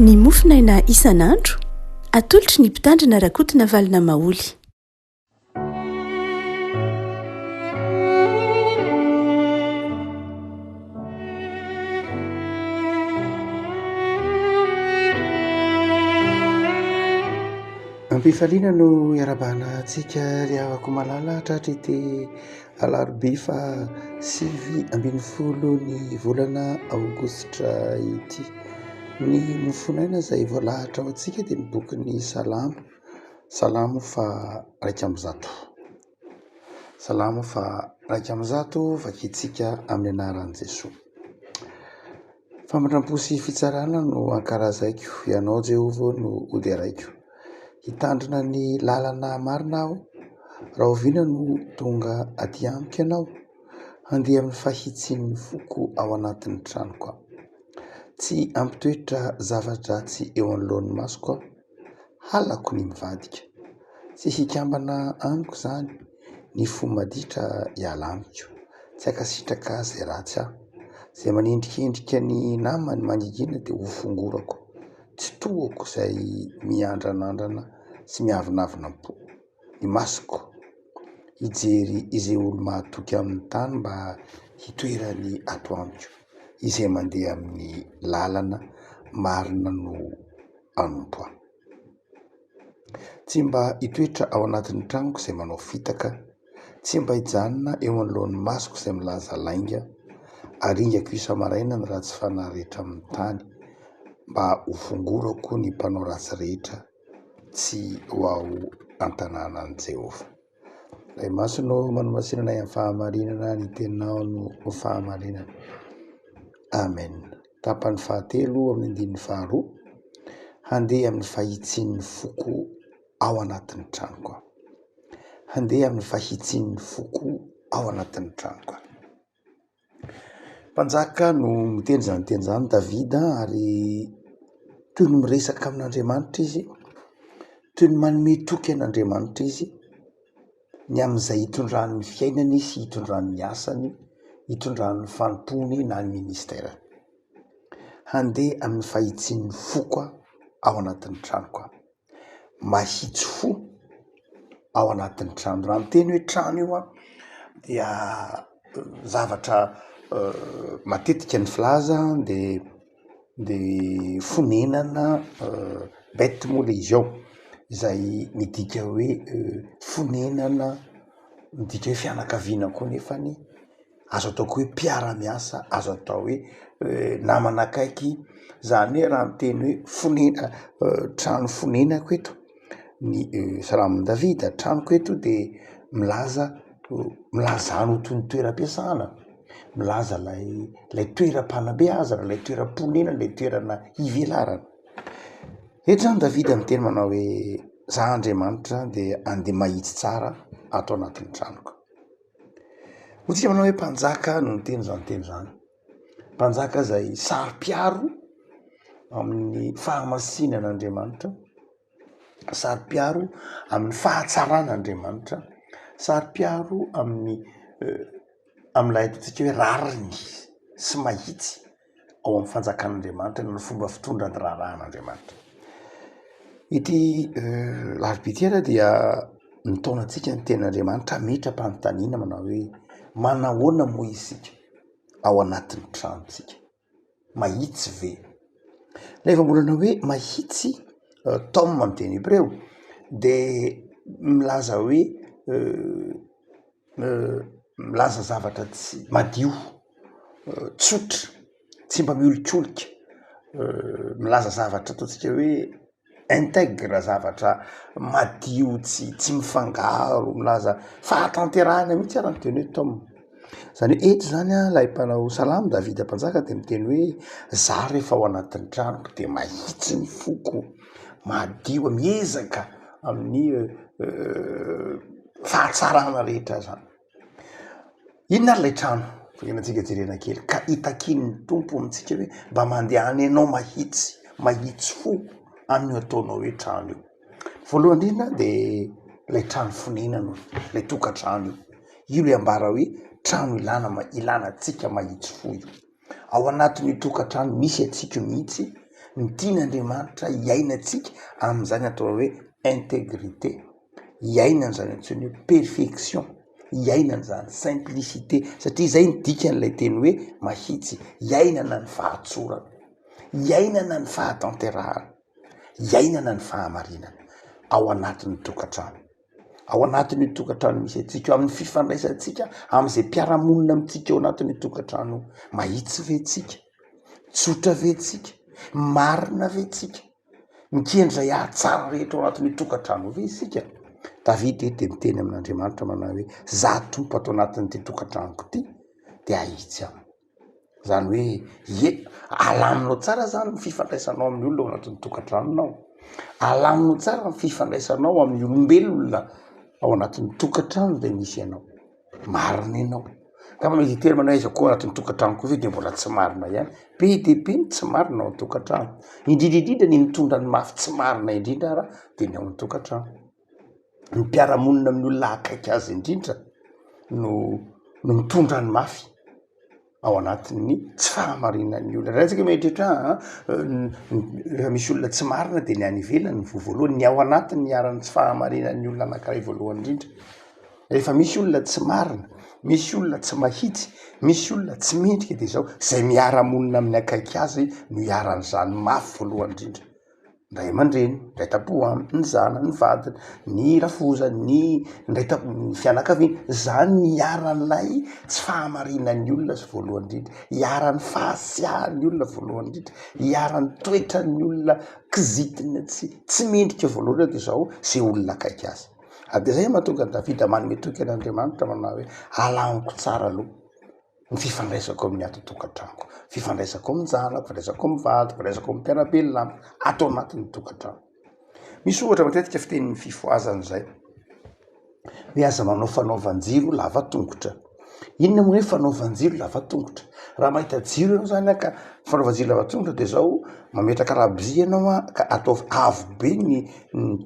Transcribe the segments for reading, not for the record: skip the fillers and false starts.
Ny mofinaina isan'andro atolotry ny mpitandrina rakotina valina maoly. Ampifaliana no iarabana antsika ry havako malala tratra ity alarobia fa 8 ny volana aogositra ity. Ny mofonaina izay voalahatra ao antsika dia ny bokin'ny Salamo fa 100. Salamo fa 100 vakiantsika amin'ny anaran'i Jesosy. Famindram-po sy fitsarana no ankarazaiko, ianao Jehovah no ody araiko. Hitandrina ny lalana marina aho, raha oviana no tonga aty amiko ianao, handeha amin'ny fahitsin'ny foko ao anatin'ny tranoko aho. Tsy ampitoetra zavatra tsy eo anoloan'ny masoko aho, halako ny mivadika. Tsy hikambana amiko izany ny fo maditra hiala amiko, tsy akasitraka izay ratsy aho, izay manendrikendrika ny namany mangingina dia ho fongorako. Tsy tohako izay miandranandrana sy miavinavina-po. Ny masoko hijery izay olo mahatoky amin'ny tany mba hitoerany ato amiko, izay mandeha amin'ny lalana marina no anompo aho. Tsy mba hitoetra ao anatin'ny tranoko izay manao fitaka, tsy mba hijanona eo anoloan'ny masoko izay milaza lainga, aringako isa-maraina ny ratsy fanahy rehetra amin'ny tany, mba ho fongorako ny mpanao ratsy rehetra, tsy ho ao an-tanànan Jehovah. Ray masonao manomasinana amin'ny fahamarinana, ny teninao no fahamarinana. Amen. Tapany 7 amin'ny 2, handeha amin'ny fahitsin'ny foko ao anatin'ny tranoko aho. Handeha amin'ny fahitsin'ny foko ao anatin'ny tranoko aho. Mpanjaka no mitendry izany teny izany, Davida, ary toy ny miresaka amin'Andriamanitra izy, toy ny manome toky an'Andriamanitra izy, ny amin'izay hitondrany ny fiainany sy hitondrany ny asany, hitondrany ny fanompony na ny ministera. Handeha amin'ny fahitsin'ny foko ao anatin'ny tranoko aho. Mahitsy fo ao anatin'ny trano. Raha miteny hoe trano io dia zavatra matetika ny filaza dia fonenana bête moa ilay izy ao, izay midika hoe fonenana, midika hoe fianakaviana koa nefany, azo ataoko hoe mpiara-miasa, azo atao hoe namana akaiky. Izany hoe raha miteny hoe fonena, trano fonenako eto, ny Salamon'i Davida, tranoko eto dia milaza ny ho toy ny toeram-piasana, milaza ilay toeram-panabeazana, ilay toeram-ponenana, ilay toerana hivelarana. Eto izany Davida miteny manao hoe izaho Andriamanitra dia andeha mahitsy tsara ato anatin'ny tranoko. Hotsika manao hoe mpanjaka no miteny izany teny izany. Mpanjaka izay saro-piaro amin'ny fahamasinan'Andriamanitra, saro-piaro amin'ny fahatsaran'Andriamanitra, saro-piaro amin'ilay ataontsika hoe rariny sy mahitsy ao amin'ny fanjakan'Andriamanitra, ny fomba fitondrany raharahан'Andriamanitra. Ity larobia ity ara dia nitaona antsika ny tenin'Andriamanitra metram-panontaniana manao hoe manahoana moa isika ao anatin'ny tranontsika, mahitsy ve? Ilay vambolana hoe mahitsy, Tom amin'ny teny hebreo, dia milaza hoe milaza zavatra tsy madio, tsotra, tsy mba miolikolika, milaza zavatra ataontsika hoe intègre, zavatra madio, tsy mifangaro, milaza fahatanterahana mihitsy ara ny teny hoe Tom. Izany hoe eto izany ilay mpanao salamo Davida mpanjaka dia miteny hoe izaho rehefa ao anatin'ny tranoko dia mahitsy ny foko, madio, miezaka amin'ny fahatsarana rehetra zany. Inona ary ilay trano? Antsika jerena kely. Ka hitakiny ny tompo amintsika hoe mba mandehany ianao mahitsy fo amin'io ataonao hoe trano io. Voalohany indrindra dia ilay trano fonenana, ilay tokantrano io. Io ilay ambara hoe trano ilanantsika mahitsy fo io. Ao anatin'ny tokantrano misy atsika mihitsy, ny tian'Andriamanitra iainantsika amin'izany atao hoe intégrité, iainan'izany antsoiny hoe perfection, iainan'izany simplicité, satria izay ny dikan'ilay teny hoe mahitsy, iainana ny fahatsorana, iainana ny fahatanterahana, iainana ny fahamarinana ao anatin'ny tokantrano, ao anatin'ny tokantrano misy antsika, amin'ny fifandraisantsika amin'izay mpiaramonina amintsika ao anatin'ny tokantrano, mahitsy ve tsika, tsotra ve tsika, marina ve tsika, mikendray ahatsara rehetra ao anatin'ny tokantrano ve isika? Davida dia miteny amin'Andriamanitra manao hoe za tompo ato anatin'ity tokantranoko ity dia ahitsy aho. Zany hoe alaminao tsara zany ny fifandraisanao amin'ny olona ao anatin'ny tokantranonao, alaminao tsara ny fifandraisanao amin'ny olombelona ao anatin'ny tokantrano dia misy ianao, marina ianao. Ka mety itery manao aiza koa anatin'ny tokantranoko ve dia mbola tsy marina ihany? Be dia be ny tsy marina ao amin'ny tokantrano, indrindra ny mitondra ny mafy tsy marina indrindra ara dia ny ao amin'ny tokantrano. Ny mpiaramonina amin'ny olona akaiky azy indrindra no mitondra ny mafy ao anatin'ny tsy fahamarinan'ny olona. Raha mehitra rehefa misy olona tsy marina dia ny any ivelany voalohany, ny ao anatiny niaran'ny tsy fahamarinan'ny olona anankiray voalohany indrindra. Rehefa misy olona tsy marina, misy olona tsy mahitsy, misy olona tsy mendrika dia izao izay miara-monina amin'ny akaiky azy no iaran'izany mafy voalohany indrindra. Ray aman-dreny, ray tapoany, ny zanany, ny vadiny, ny rafozany, ny fianakaviany, zany niaran'ilay tsy fahamarinan'ny olona sy voalohany indrindra, iaran'ny fahasiahan'ny olona voalohany indrindra, iaran'ny toetran'ny olona kizitiny tsy mendrika voalohany dia izao izay olona akaiky azy. Dia izay mahatonga ny Davida manome toky an'Andriamanitra manao hoe alaniko tsara aloha ny fifandraisako amin'ny ato tokantranoko, fifandraisako amin'ny zanako, fifandraisako amin'ny vadiko, fifandraisako amin'ny mpiara-belona ato anatin'ny tokantrano. Misy ohatra matetika fitenin'ny fifoazana izay hoe aza manao fanaovan-jiro lava tongotra. Inona moa hoe fanaovan-jiro lava tongotra? Raha mahita jiro ianao zany ka fanaovan-jiro lava tongotra dia izao mametraka rabozia ianao ka atao avo be ny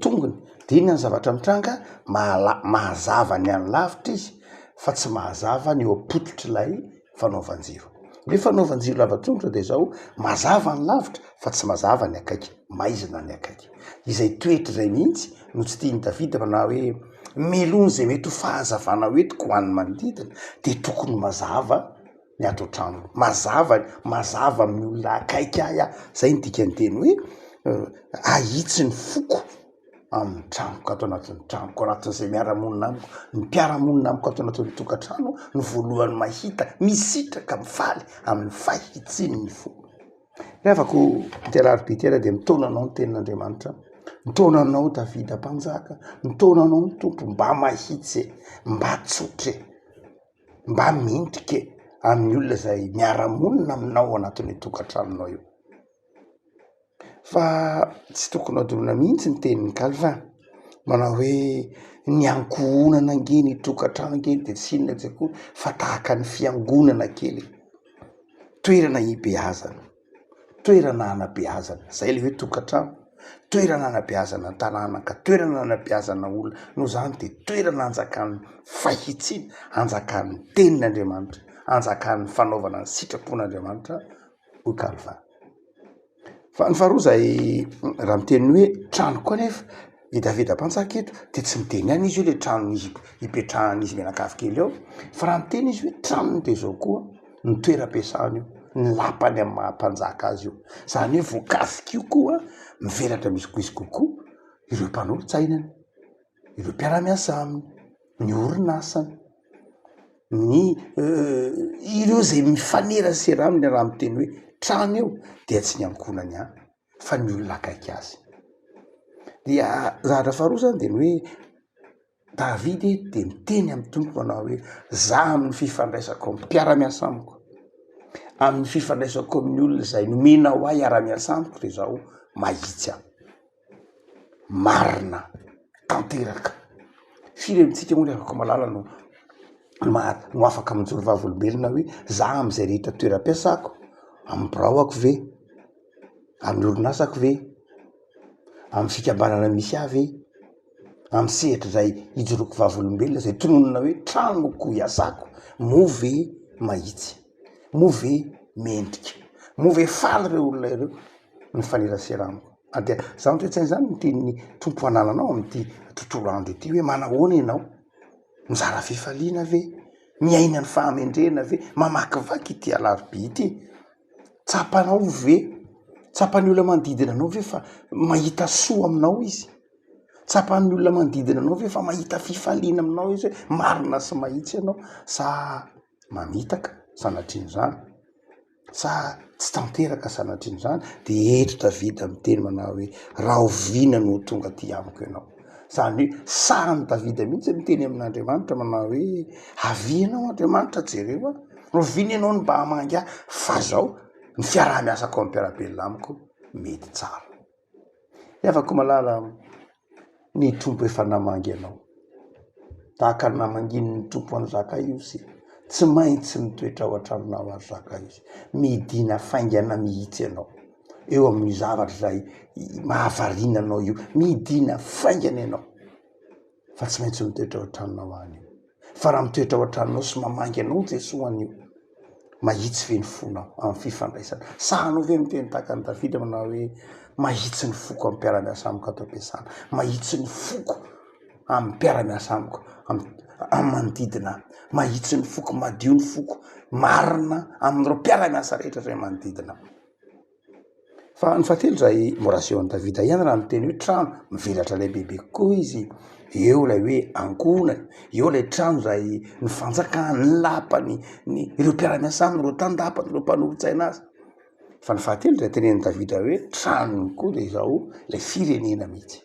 tongony, dia inona ny zavatra mitranga? Mahazava ny any lavitra izy fa tsy mahazava ny eo am-pototry ilay fanaovan-jiro. Ny fanaovan-jiro lava tongotra dia izao mazava ny lavitra fa tsy mazava ny akaiky, maizina ny akaiky. Izay toetra izay mihitsy no tsy tian'i Davida manao hoe melony izay mety ho fahazavana hoentiko ho an'ny manodidina dia tokony mazava ny ato an-trano, mazava amin'ny olona akaiky ahy. Izay ny dikany teny hoe ahitsy ny foko amin'ny tranoko ato anatin'ny tranoko, anatin'izay miara-monina amiko, ny mpiara-monina amiko ato anatin'ny tokantrano ny voalohany mahita misitraka mifaly amin'ny fahitsiny ny foko. Rehefa miterary tera dia mitaonanao ny tenin'Andriamanitra, mitaonanao Davida mpanjaka, mitaonanao ny tompo mba mahitsy, mba tsotra, mba mendrika amin'ny olona izay miara-monina aminao anatin'ny tokantranonao io. Fa tsy tokony adorona mihitsy ny tenin'ny Calvin manao hoe ny ankohonana ange ny tokantrano ange dia tsy inona tsy koa fa tahaka ny fiangonana kely, toerana hibeazana, toerana hanabeazana, izay ilay hoe tokantrano, toerana hanabeazana tanàna, toerana hanabeazana olona, no izany dia toerana hanjakan'ny fahitsiana, hanjakan'ny tenin'Andriamanitra, hanjakan'ny fanaovana ny sitrapon'Andriamanitra hoy Calvin. Fa ny faharoa izay raha miteny hoe trano koa nefa i Davida mpanjaka eto dia tsy miteny ihany izy io ilay trano hipetrahan'izy menakavy kely ao, fa raha miteny izy hoe tranony dia izao koa ny toeram-piasany io, ny lapany amin'ny mahampanjaka azy io. Izany hoe voakasika io koa mivelatra misy kokoa ireo mpanolontsainany, ireo mpiara-miasa aminy, ny orinasany, ireo izay mifanerasera aminy. Raha miteny hoe trano eo dia tsy ny ankonany ihany fa ny olona akaiky azy. Dia zavatra faharoa zany dia ny hoe Davida dia miteny amin'ny tompo manao hoe za amin'ny fifandraisako amin'ny mpiara-miasa amiko, amin'ny fifandraisako amin'ny olona izay nomena ho ahy ara-miasa amiko dia izao mahitsy aho, marina, tanteraka. Firy amintsika moa ny afaka malala no afaka mijoro vavolombelona hoe za amin'izay rehetra toeram-piasako, amin'ny biraoako ve, amin'ny orinasako ve, amin'ny fikambanana misy ahy ve, amin'ny sehatra izay hijoroako vavolombelona izay tononona hoe tranoko hiasako, moa ve mahitsy, moa ve mendrika, moa ve faly ireo olona ireo, ny fanerasera amiko. Ade zaho toetsainy zany ny teny tompo anananao amin'ity tontolo andro ity hoe manahoana ianao? Mizara fifaliana ve? Miaina ny fahamendrena ve? Mamakivaky ity alarobia ity? Tsapanao ve? Tsapan'ny olona manodidina anao ve fa mahita soa aminao izy? Tsapan'ny olona manodidina anao ve fa mahita fifaliana aminao izy hoe marina sy mahitsy ianao? Sa mamitaka sanatrian'izany? Sa tsy tanteraka sanatrian'izany? De eto Davida miteny manao hoe raha oviana no tonga aty amiko ianao. Zany hoe saran'ny Davida mihitsy miteny amin'Andriamanitra manao hoe avianao Andriamanitra jereo a, oviana ianao ny mba hamangy ahy fa zao ny fiaraha-miasako amin'ny mpiarabelona amiko mety tsara. Afaka malala ny tompo efa namangy ianao. Tahaka ny namangin'ny tompo an'i Zakaiosy, tsy maintsy mitoetra ao an-tranonao ary Zakaiosy, midina faingana mihitsy ianao. Eo amin'ny zavatra izay mahavariana anao io, midina faingana ianao. Fa tsy maintsy mitoetra ao an-tranonao any. Fa raha mitoetra ao an-tranonao sy mamangy anao Jesosy an'io, mahitsy ve ny fonao amin'ny fifandraisana? Sahanao ve miteny tahaka ny Davida manao hoe mahitsy ny foko amin'ny mpiara-miasa amiko ato am-piasana, mahitsy ny foko amin'ny mpiara-miasa amiko amin'ny manodidina, mahitsy ny foko, madio ny foko, marina amin'ireo mpiara-miasa rehetra izay manodidina. Fa ny fahatelo izay mora asehon'i Davida ihany raha miteny hoe trano, mivelatra ilay bebe kokoa izy. Eo ilay hoe ankonany, eo ilay trano izay ny fanjakany, ny lapany, ireo mpiara-miasa aminy, ireo tandapany, ireo mpanorotsaina azy. Fa ny fahatelo izay tenenin'i Davida hoe tranony koa dia izao ilay firenena mihitsy.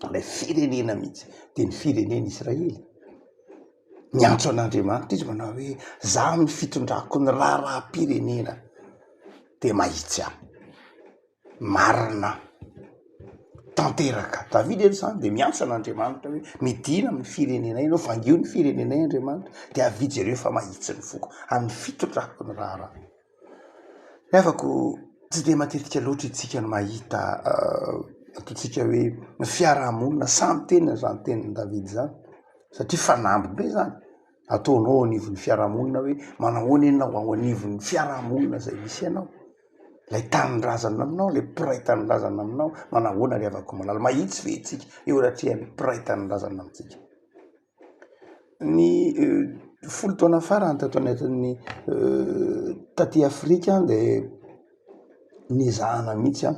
Ilay firenena mihitsy dia ny firenena Israely. Miantso an'Andriamanitra izy manao hoe zaho ny fitondrako ny raharaham-pirenena dia mahitsy aho, marina, tanteraka. Davida eto izany dia miantso an'Andriamanitra hoe midina amin'ny firenenay ianao, vangio ny firenenay Andriamanitra dia avy jereo fa mahitsy ny foko amin'ny fitondrako ny raharaha. Afako tsy dia matetika loatra itsika no mahita ataontsika hoe ny fiarahamonina samy tenina izany tenin'ny Davida izany, satria fanamby be zany. Ataonao anivon'ny fiarahamonina hoe manahoana ianao ao anivon'ny fiarahamonina izay misy ianao, ilay tanindrazana aminao, ilay mpiray tanindrazana aminao, manahoana ry havako malala, mahitsy ve itsika eo atrian'ny mpiray tanindrazana amintsika? Ny folo taona farany tato anatin'ny taty Afrika dia nizahana mihitsy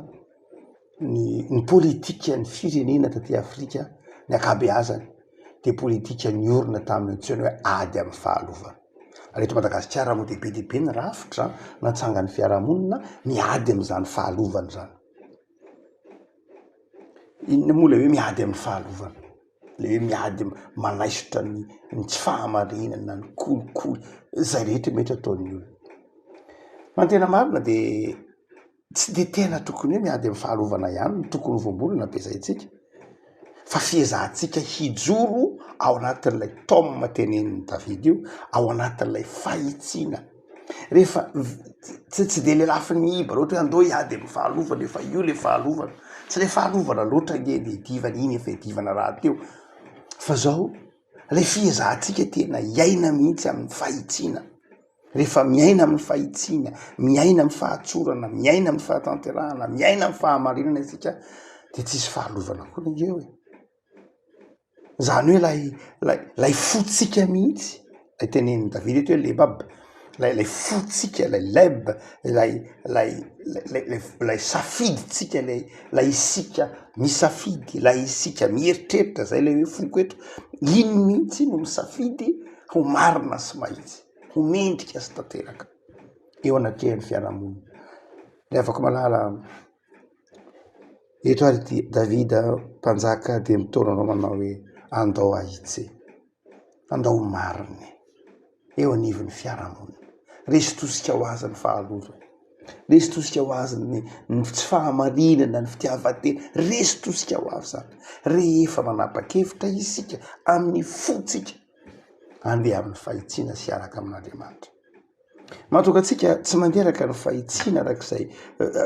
ny politika ny firenena taty Afrika, ny ankabeazany dia politika niorina tamin'ny antsoina hoe ady amin'ny fahalovana. Reto Madagasikara moa dia be dia be ny rafitra natsanga ny fiarahamonina miady amin'izany fahalovana izany. Inona moa ilay hoe miady amin'ny fahalovana? Ilay hoe miady manaisotra ny tsy fahamarinana, ny kolikoly izay rehetra mety ataon'ny olona. Fa ny tena marina dia tsy dia tena tokony hoe miady amin'ny fahalovana ihany no tokony voambolana be izay itsika, fa fiezahantsika hijoro ao anatin'ilay taoma tenenin'ny Davida io, ao anatin'ilay fahitsiana. Rehefa tsy dia ilay lafin'ny mihiba loatra hoe andao hiady amin'ny fahalovana, efa io ilay fahalovana, tsy ilay fahalovana loatra nge dia hidivana iny efa hidivana raha teo, fa zao ilay fiezahantsika tena hiaina mihitsy amin'ny fahitsiana. Rehefa miaina amin'ny fahitsiana, miaina amin'ny fahatsorana, miaina amin'ny fahatanterahana, miaina amin'ny fahamarinana isika dia tsisy fahalovana koa ingeo e. Zany hoe lay fotsika mihitsy, lay tenenin'ny Davida eto hoe lebab, lay fotsika, lay leb, lay safiditsika, lay isika misafidy, lay isika mieritreritra, zay lay hoe foko eto, iny mihitsy no misafidy ho marina sy mahitsy, ho mendrika sy tanteraka eo anatrehan'ny fiarahamonina. Ny afaka malala eto ary Davida mpanjaka dia mitaonanao manao hoe andao ahitsy, andao marina eo anivon'ny fiarahamonina. Resy tosika ho azy ny fahalovana, resy tosika ho azy ny tsy fahamarinana, ny fitiavan-tena, resy tosika ho azy zany. Rehefa manapa-kevitra isika amin'ny fotsika, andeha amin'ny fahitsiana sy araka amin'Andriamanitra. Mahatonga antsika tsy manderaka ny fahitsiana arak'izay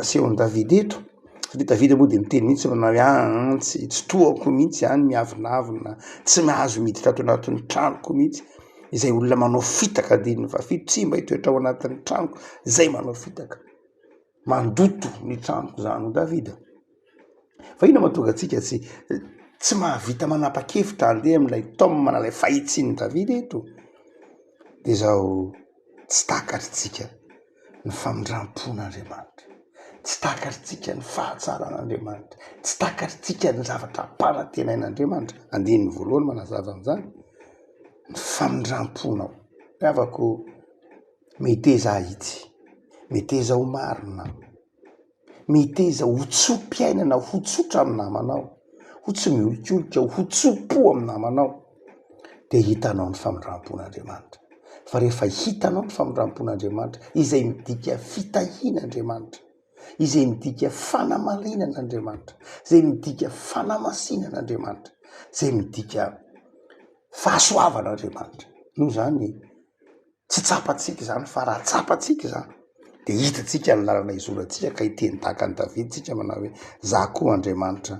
asehon'i Davida eto. Satria Davida moa dia miteny mihitsy manao hoe antsy, tsy tohako mihitsy any miavinavina, tsy mahazo miditra ato anatin'ny tranoko mihitsy. Izay olona manao fitaka dininy fa fito tsy mba hitoetra ao anatin'ny tranoko, izay manao fitaka. mandoto ny tranoko zany ho Davida. Fa ina mahatonga antsika tsy mahavita manapa-kevitra andeha amin'ilay taoma manalay fahitsiny Davida eto. Dia zao tsy takatritsika ny famindram-pon'Andriamanitra, tsy takatritsika ny fahatsaran'Andriamanitra, tsy takatritsika ny zavatra mpanantenain'Andriamanitra. Andininy voalohany manazava amin'izany ny famindram-ponao. Afaka meteza ahitsy, meteza ho marina, meteza ho tsom-piainana, ho tsotra amin'ny namanao, ho tsy miolikolika, ho tsopo amin'ny namanao, dia hitanao ny famindram-pon'Andriamanitra. Fa rehefa hitanao ny famindram-pon'Andriamanitra izay midika fitahian'Andriamanitra, izay midika fanamalinan'Andriamanitra, izay midika fanamasinan'Andriamanitra, izay midika fahasoavan'Andriamanitra, no zany tsy tsapatsika zany fa raha tsapatsika zany dia hitatsika ny lalana izorantsika ka hiteny tahaka ny Daviditsika manao hoe za koa Andriamanitra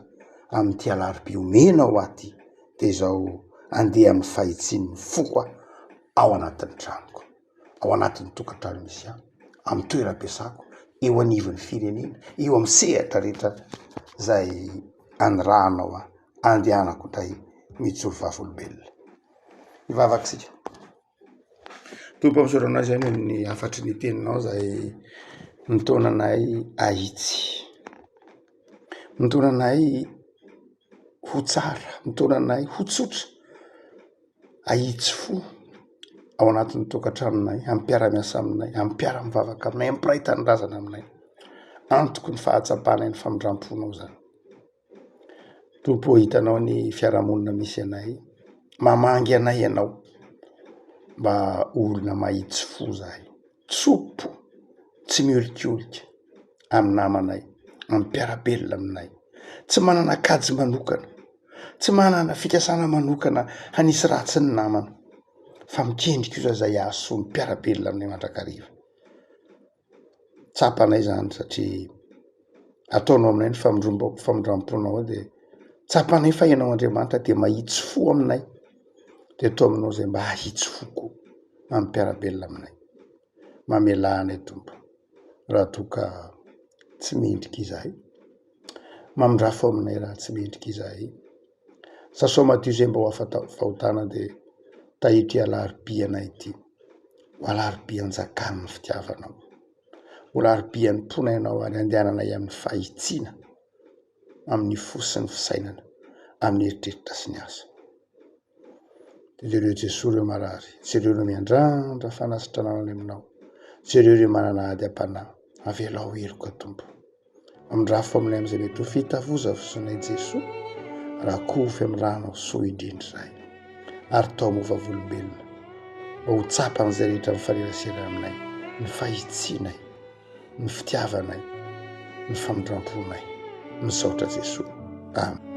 amin'ity alarobia omena ao aty dia izao andeha amin'ny fahitsiny foko ao anatin'ny tranoko, ao anatin'ny tokantrano misy ahy, amin'ny toeram-piasako, eo anivon'ny firenena, eo amin'ny sehatra rehetra zay anirahanao andehanako indray mijoro vavolombelona. Ivavakitsika. Tompo amin'izao anazy zany amin'ny afatry ny teninao zay nitaonanay ahitsy, nitaonanay ho tsara, nitaonanay ho tsotra, ahitsy fo ao anatin'ny tokantranonay, amin'ny mpiara-miasa aminay, amin'ny mpiara-mivavaka aminay, amin'ny mpiray tanindrazana aminay. Antoko ny fahatsapanay ny famindram-ponao zany. Tompo, hitanao ny fiarahamonina misy anay, mamangy anay ianao mba olona mahitsy fo zahay, tsopo, tsy miolikolika amin'ny namanay, amin'ny mpiarabelona aminay, tsy manana kajy manokana, tsy manana fikasana manokana hanisy ratsy ny namana, fa mikendrika io zay ahasoa ny mpiarabelona aminay mandrakariva. Tsapanay zany satria ataonao aminay ny famindram-ponao dia tsapanay fa ianao Andriamanitra dia mahitsy fo aminay, dia atao aminao zay mba hahitsy fo koa amin'ny mpiarabelona aminay. Mamelà anay Tompo raha toa ka tsy mendrika izahay, mamindrafo aminay raha tsy mendrika izahay. Sasoa madio zay mba ho fahotana dia tahitry alaribianay ity ho alaribian-jakan'ny fitiavanao, ho alaribian'ny mponainao ary andehananay amin'ny fahitsiana, amin'ny fo sy ny fisainana, amin'ny eritreritra sy ny asa. Dia ireo Jesosy ireo marary, jereo ireo miandrandra fanasitranana aminao, jereo ireo manana ady am-panahy, avelao heloka Tompo. Mamindrafo aminay amin'izay mety ho fitavozavozonay Jesosy, raha kofy amin'ny ranao soa indrindra izahay, ary tao mo vavolombelona mba ho tsapan'izay rehetra mifanerasera aminay, ny fahitsinay, ny fitiavanay, ny famindram-ponay, misaotra Jesosy. Amen.